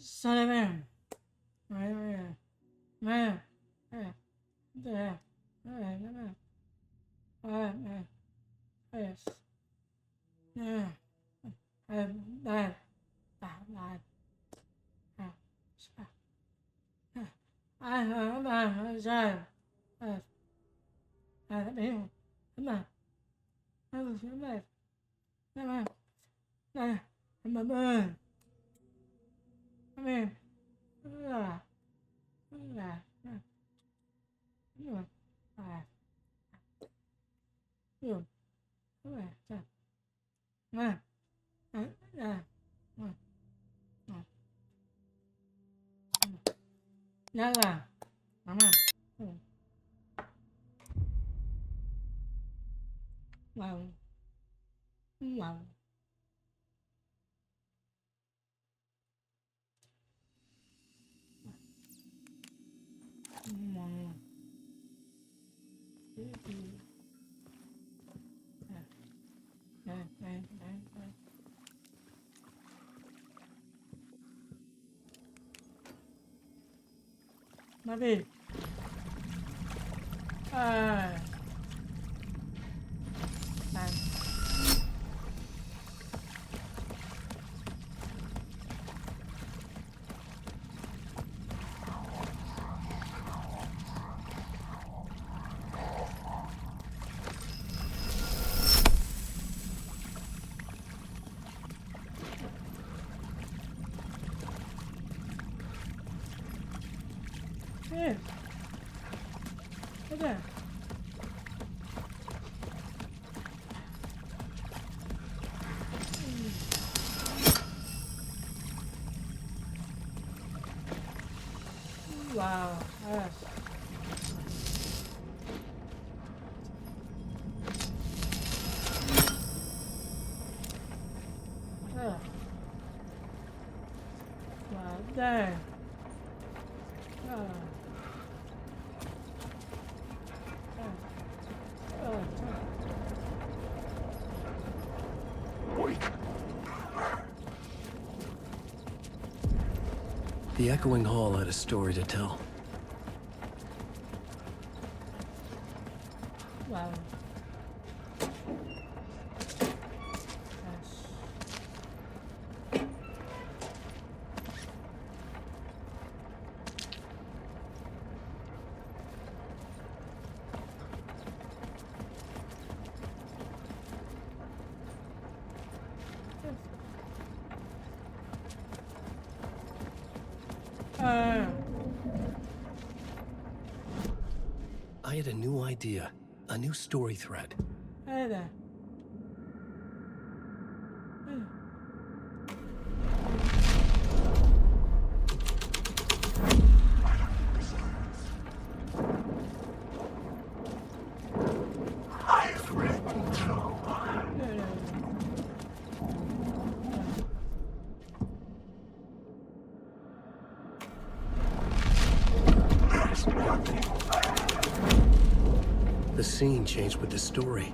Sullivan. Maybe. Hey, what there? Wow, yes. Wow, there. The echoing hall had a story to tell. Wow. I had a new idea, a new story thread. Hey there. I've written too. There's nothing. The scene changed with the story.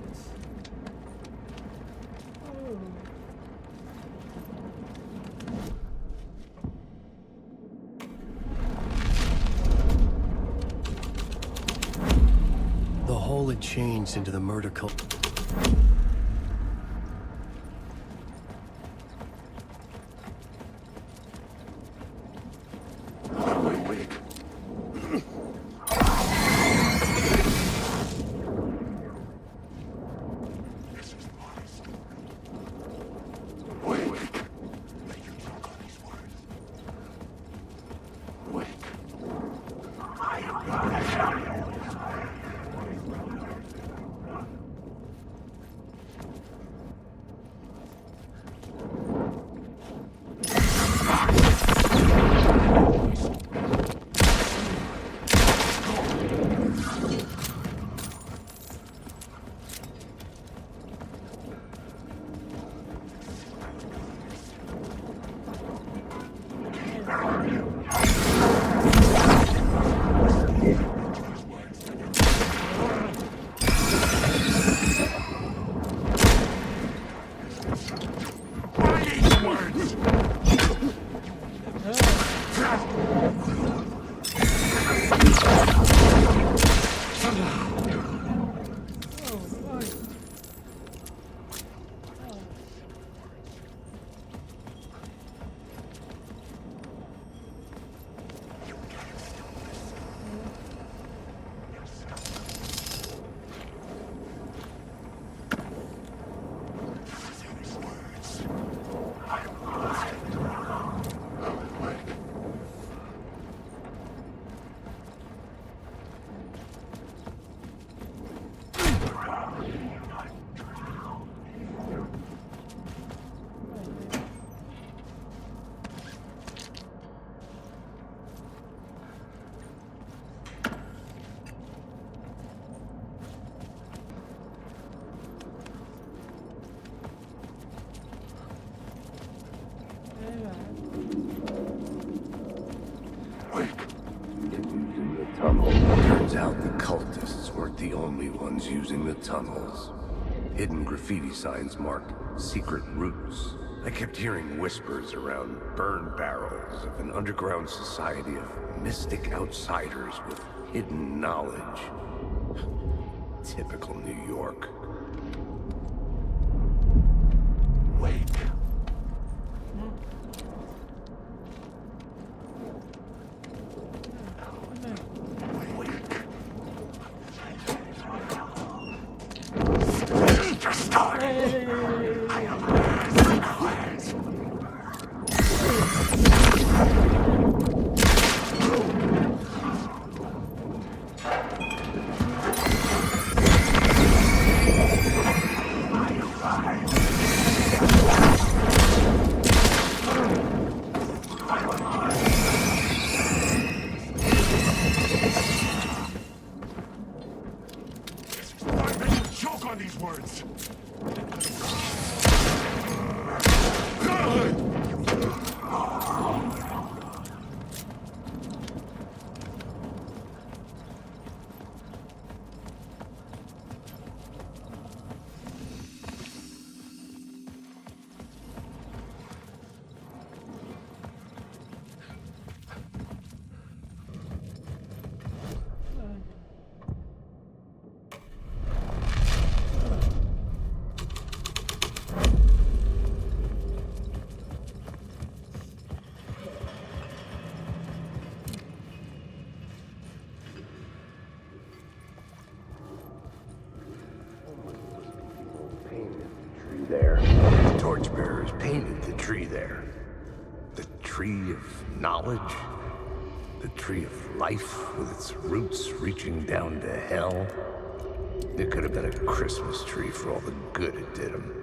The hall had changed into the murder cult. Turns out the cultists weren't the only ones using the tunnels. Hidden graffiti signs marked secret routes. I kept hearing whispers around burn barrels of an underground society of mystic outsiders with hidden knowledge. Typical New York. Wake. Choke on these words. There. The torchbearers painted the tree there. The tree of knowledge. The tree of life with its roots reaching down to hell. It could have been a Christmas tree for all the good it did them.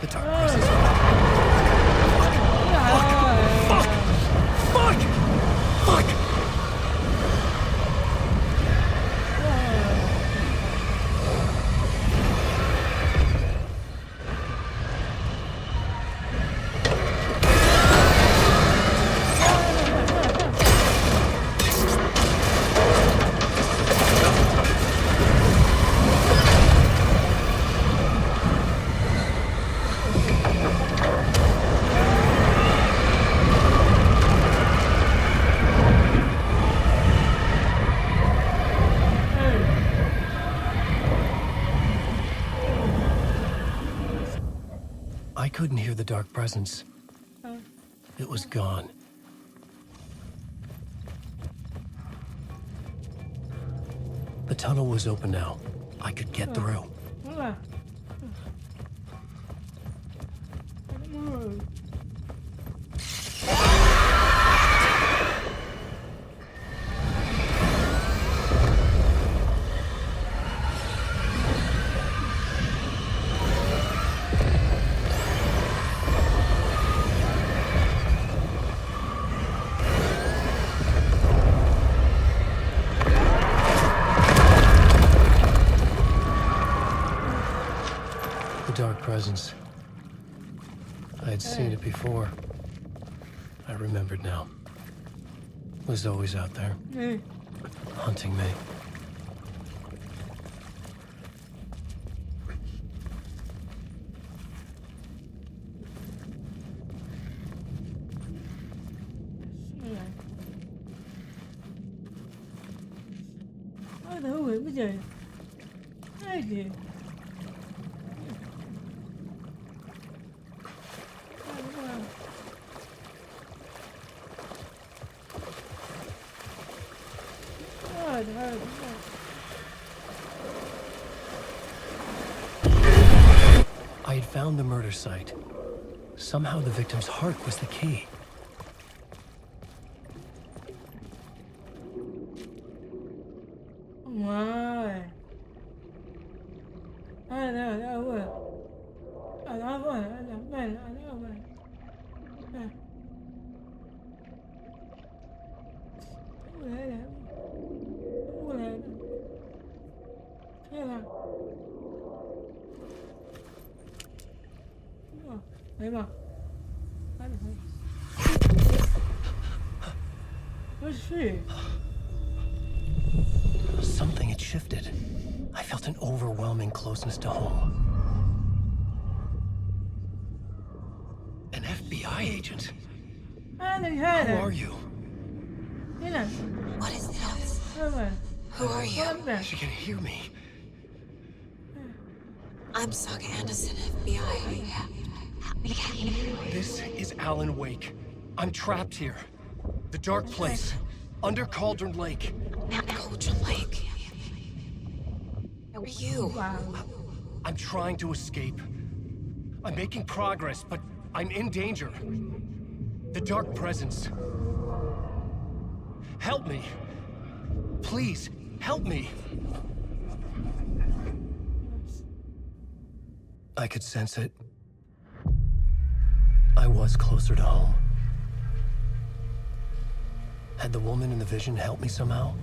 The dark presence. I couldn't hear the dark presence. It was gone. The tunnel was open now. I could get through. Hola. The dark presence. I had seen it before. I remembered now. It was always out there, hunting me. ไม่เจอไม่เจอI had found the murder site. Somehow the victim's heart was the key. Why? I know. Thấy mà. What's she? Something had shifted. I felt an overwhelming closeness to home. An FBI agent? Who are you? What is this? Who are you? She can hear me. I'm Saga Anderson, FBI. This is Alan Wake. I'm trapped here. The dark place. Under Cauldron Lake. Cauldron Lake. Who are you? I'm trying to escape. I'm making progress, but I'm in danger. The dark presence. Help me. Please, help me. I could sense it. I was closer to home. Had the woman in the vision helped me somehow?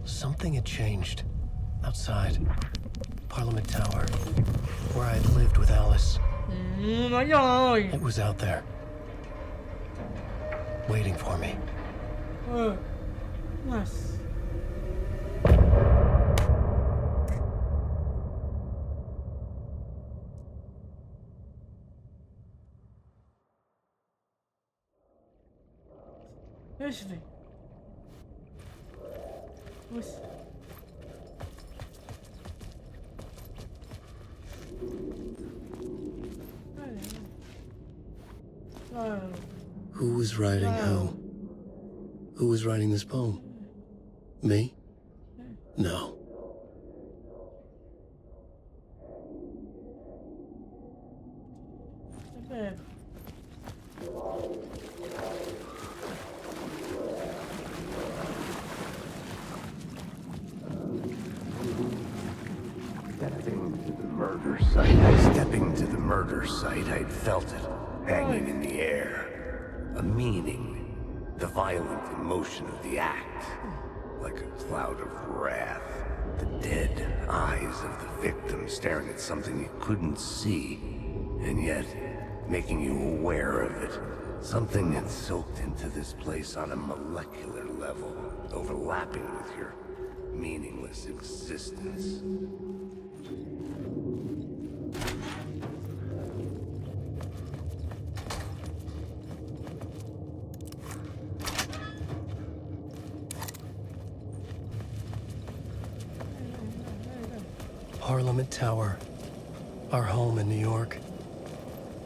Something had changed. Outside. Parliament Tower. Where I had lived with Alice. It was out there. Waiting for me. Nice. ايش في؟ بس Who was writing who? Who was writing this poem? Me? No. Stepping to the murder site, I'd felt it, hanging in the air. A meaning, the violent emotion of the act, like a cloud of wrath. The dead eyes of the victim staring at something you couldn't see, and yet making you aware of it. Something had soaked into this place on a molecular level, overlapping with your meaningless existence. Parliament Tower. Our home in New York.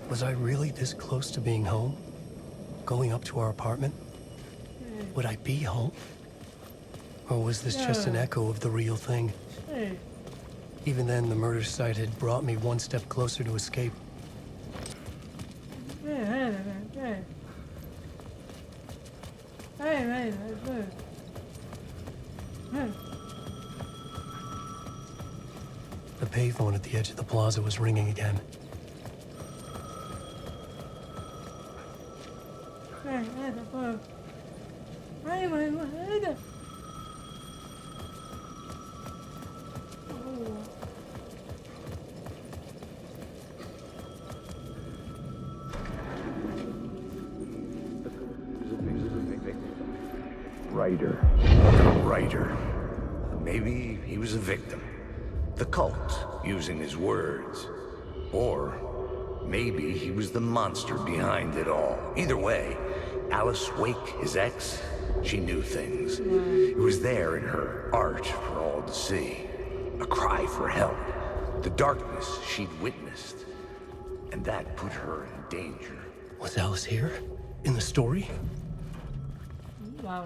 Was I really this close to being home? Going up to our apartment? Would I be home? Or was this just an echo of the real thing? Even then, the murder site had brought me one step closer to escape. The payphone at the edge of the plaza was ringing again. Writer. Maybe he was a victim. The cult, using his words. Or maybe he was the monster behind it all. Either way, Alice Wake, his ex, She knew things. It was there in her art for all to see. A cry for help. The darkness she'd witnessed. And that put her in danger. Was Alice here? In the story? Wow.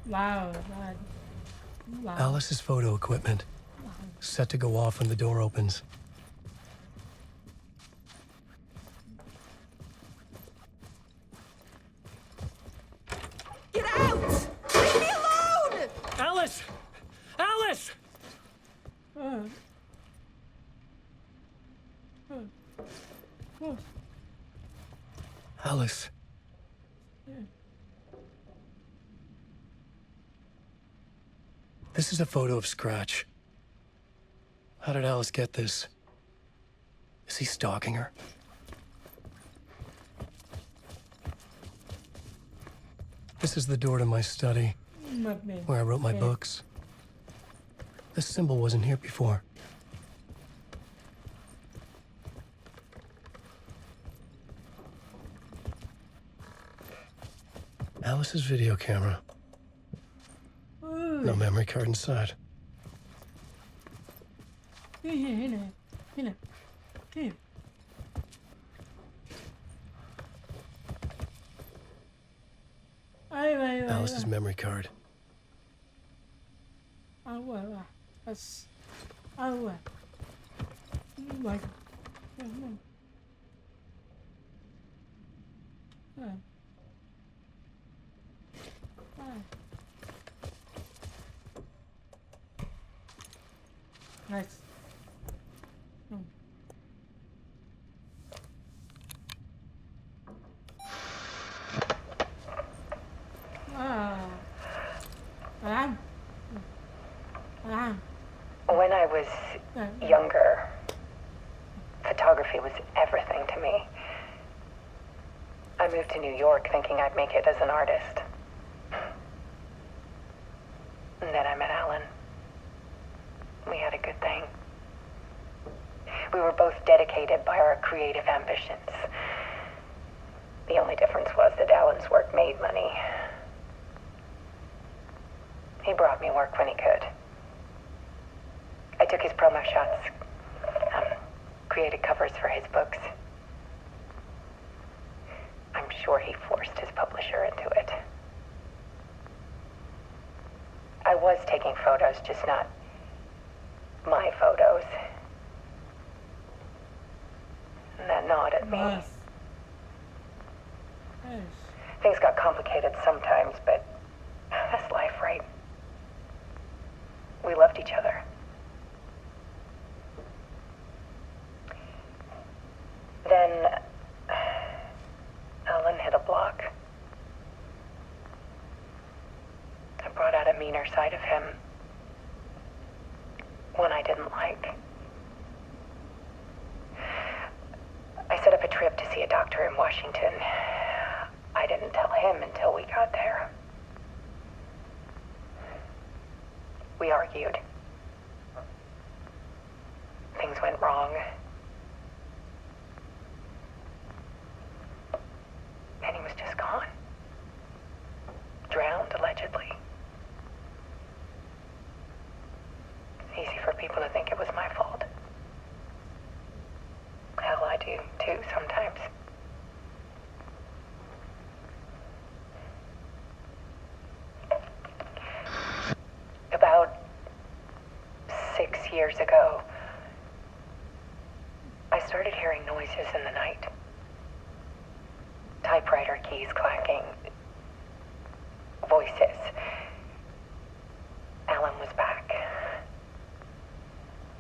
Wow. Wow. Alice's photo equipment. Set to go off when the door opens. Get out! Leave me alone! Alice! Alice! Alice. This is a photo of Scratch. How did Alice get this? Is he stalking her? This is the door to my study, where I wrote my books. This symbol wasn't here before. Alice's video camera. No memory card inside. هنا. كيف؟ أيوة. Alice's memory card. أول بس أول. Like. Nice. When I was younger, photography was everything to me. I moved to New York thinking I'd make it as an artist. And then I met Alan. We had a good thing. We were both dedicated by our creative ambitions. The only difference was that Alan's work made money. He brought me work when he could. I took his promo shots, created covers for his books. I'm sure he forced his publisher into it. I was taking photos, just not my photos. And that gnawed at me. Nice. Things got complicated sometimes, but that's life, right? We loved each other. Then Alan hit a block. I brought out a meaner side of him. One I didn't like. I set up a trip to see a doctor in Washington. I didn't tell him until we got there. We argued. Things went wrong. And he was just gone. Drowned, allegedly. It's easy for people to think it was my fault. Hell, I do too sometimes. About 6 years ago, I started hearing noises in the night. Typewriter keys clacking. Voices. Alan was back.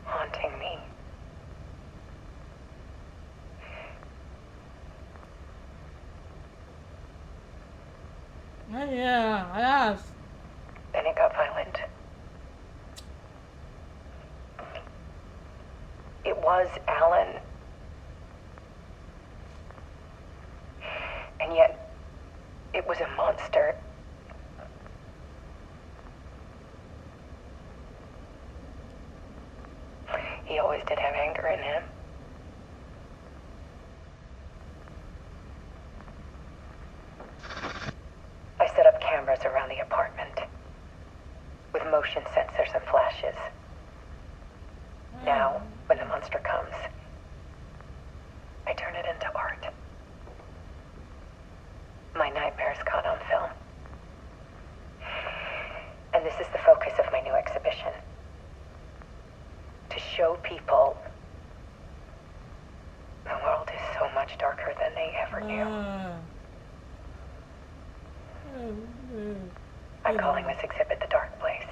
Haunting me. Yeah, yes. Then it got violent. was Alan. And yet, it was a monster. He always did have anger in him. I set up cameras around the apartment with motion sensors and flashes. Now, when the monster comes, I turn it into art. My nightmares caught on film. And this is the focus of my new exhibition. To show people the world is so much darker than they ever knew. I'm calling this exhibit The Dark Place.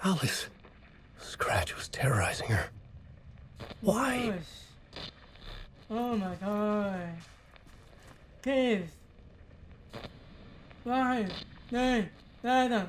Alice. Scratch was terrorizing her. Why? Oh my god. Kids. Why? No. No.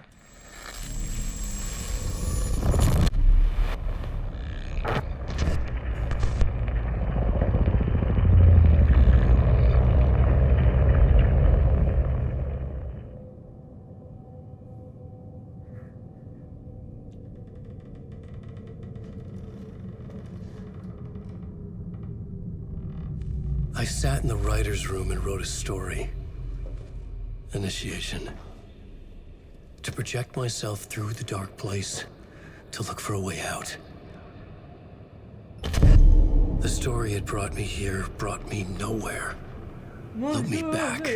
I sat in the writer's room and wrote a story. Initiation. To project myself through the dark place, to look for a way out. The story had brought me here, brought me nowhere. Looked me back.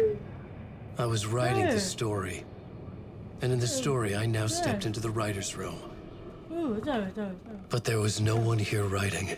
I was writing the story. And in the story, I now stepped into the writer's room. But there was no one here writing.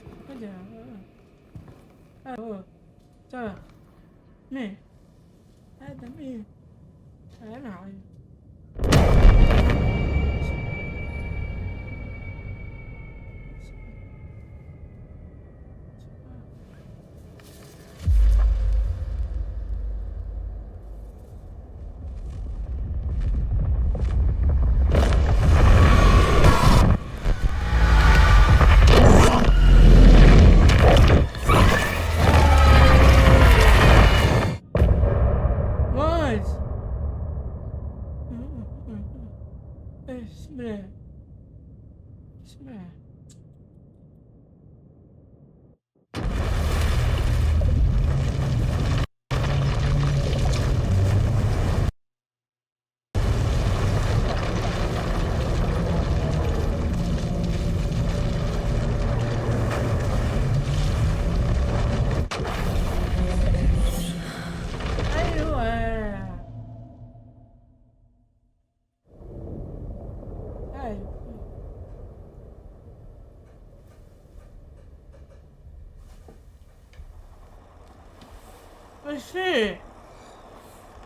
شيء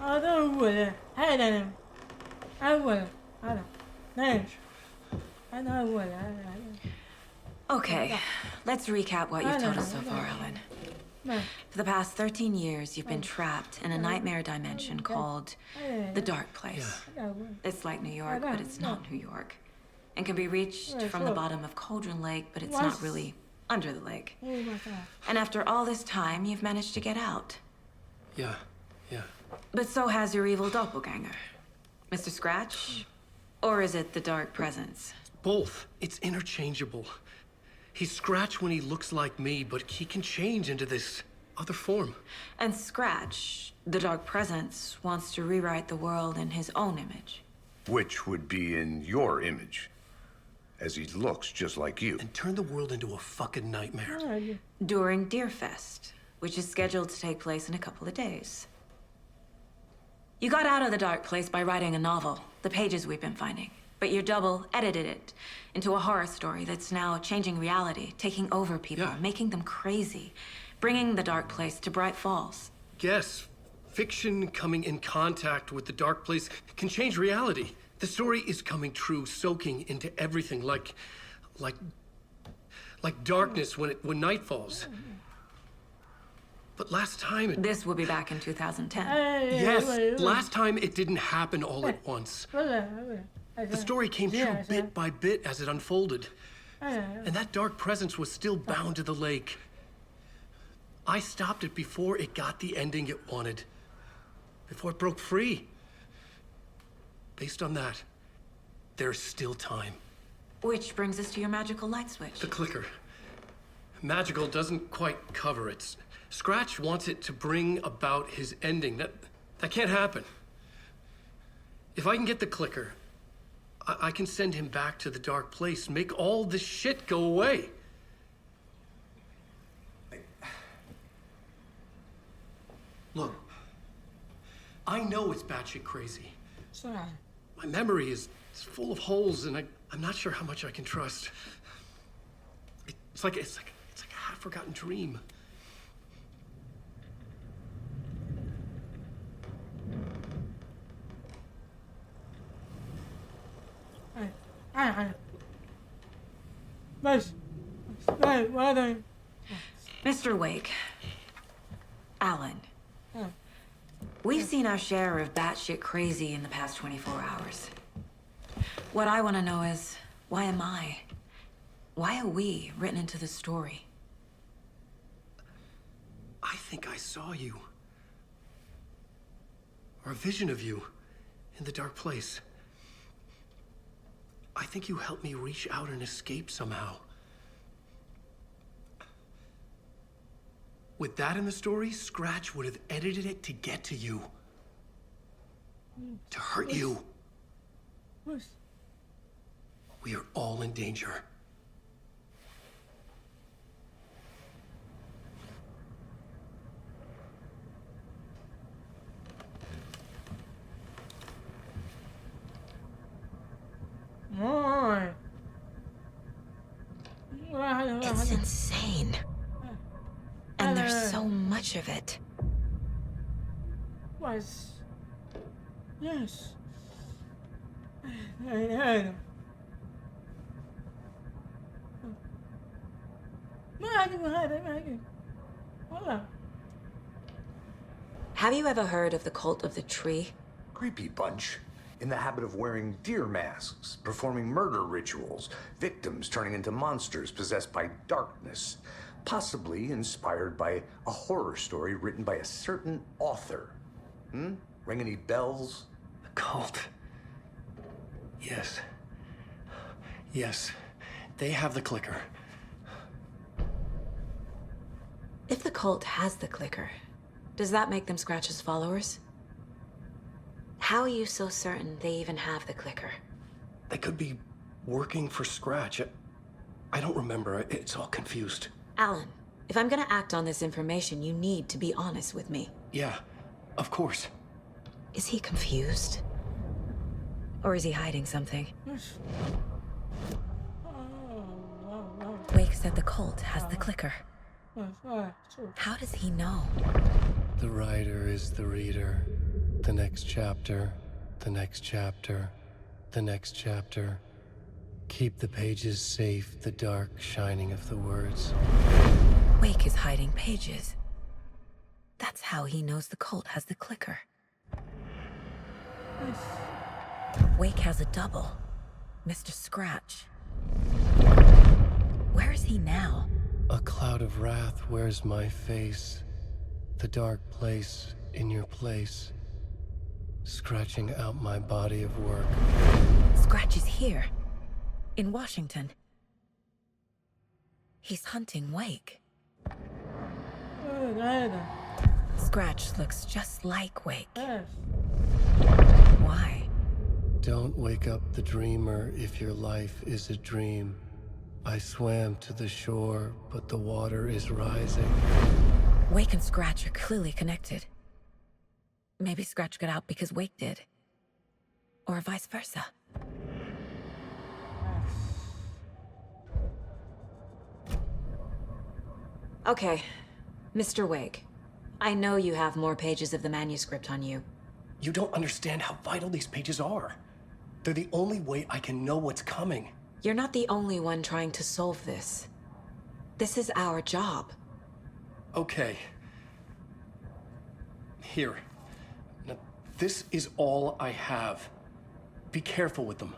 هذا أول هذا أول هذا ليش هذا أول هذا Okay, let's recap what you've told us so far, Ellen. For the past 13 years, you've been trapped in a nightmare dimension called the Dark Place. It's like New York, but it's not New York. And can be reached from the bottom of Cauldron Lake, but it's not really under the lake. And after all this time, you've managed to get out. Yeah. But so has your evil doppelganger. Mr. Scratch? Or is it the Dark Presence? Both. It's interchangeable. He's Scratch when he looks like me, but he can change into this other form. And Scratch, the Dark Presence, wants to rewrite the world in his own image. Which would be in your image, as he looks just like you. And turn the world into a fucking nightmare. During Deerfest, which is scheduled to take place in a couple of days. You got out of the Dark Place by writing a novel, the pages we've been finding. But your double edited it into a horror story that's now changing reality, taking over people, making them crazy, bringing the Dark Place to Bright Falls. Yes, fiction coming in contact with the Dark Place can change reality. The story is coming true, soaking into everything, like darkness when night falls. But last time This will be back in 2010. Yes, last time it didn't happen all at once. The story came true bit by bit as it unfolded. And that dark presence was still bound to the lake. I stopped it before it got the ending it wanted. Before it broke free. Based on that, there's still time. Which brings us to your magical light switch. The clicker. Magical doesn't quite cover it. Scratch wants it to bring about his ending. That can't happen. If I can get the clicker, I can send him back to the dark place, make all this shit go away. Look, I know it's batshit crazy. My memory is full of holes, and I'm not sure how much I can trust. It's like a half-forgotten dream. Mr. Wake. Alan. We've seen our share of batshit crazy in the past 24 hours. What I want to know is, why am I? Why are we written into the story? I think I saw you. Or a vision of you in the dark place. I think you helped me reach out and escape somehow. With that in the story, Scratch would have edited it to get to you. To hurt you. We are all in danger. It's insane. And there's so much of it. Yes. Have you ever heard of the cult of the tree? Creepy bunch. In the habit of wearing deer masks, performing murder rituals, victims turning into monsters possessed by darkness, possibly inspired by a horror story written by a certain author. Ring any bells? The cult. Yes. Yes. They have the clicker. If the cult has the clicker, does that make them Scratch's followers? How are you so certain they even have the clicker? They could be working for Scratch. I don't remember. It's all confused. Alan, if I'm gonna act on this information, you need to be honest with me. Yeah, of course. Is he confused? Or is he hiding something? Wake said the cult has the clicker. How does he know? The writer is the reader. The next chapter, the next chapter, the next chapter. Keep the pages safe, the dark shining of the words. Wake is hiding pages. That's how he knows the cult has the clicker. Wake has a double. Mr. Scratch. Where is he now? A cloud of wrath wears my face. The dark place in your place. Scratching out my body of work. Scratch is here. In Washington. He's hunting Wake. Scratch looks just like Wake. Why? Don't wake up the dreamer if your life is a dream. I swam to the shore, but the water is rising. Wake and Scratch are clearly connected. Maybe Scratch got out because Wake did. Or vice versa. Okay, Mr. Wake. I know you have more pages of the manuscript on you. You don't understand how vital these pages are. They're the only way I can know what's coming. You're not the only one trying to solve this. This is our job. Okay. Here. Now, this is all I have. Be careful with them.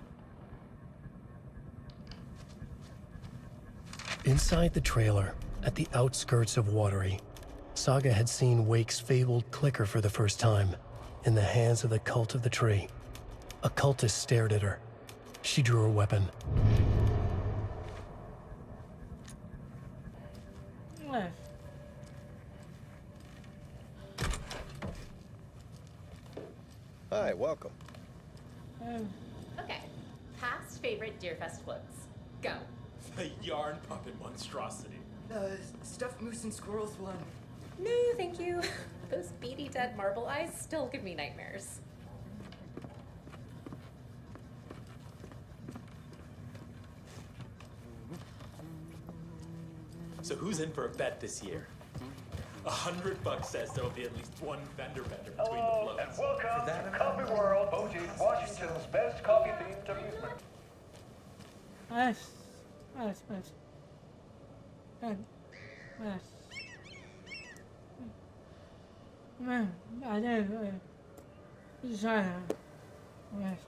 Inside the trailer, at the outskirts of Watery, Saga had seen Wake's fabled clicker for the first time, in the hands of the Cult of the Tree. A cultist stared at her. She drew her weapon. Yes. Hi, welcome. Okay, past favorite Deerfest floats. Go. The yarn puppet monstrosity. The stuffed moose and squirrels one. No, thank you. Those beady dead marble eyes still give me nightmares. So who's in for a bet this year? $100 says there'll be at least one fender bender between Hello, the and floats. welcome to Coffee World, voted Washington's best coffee-themed amusement. Yes. Yes, yes. Yes. Man, بعدين. إن شاء الله. Yes.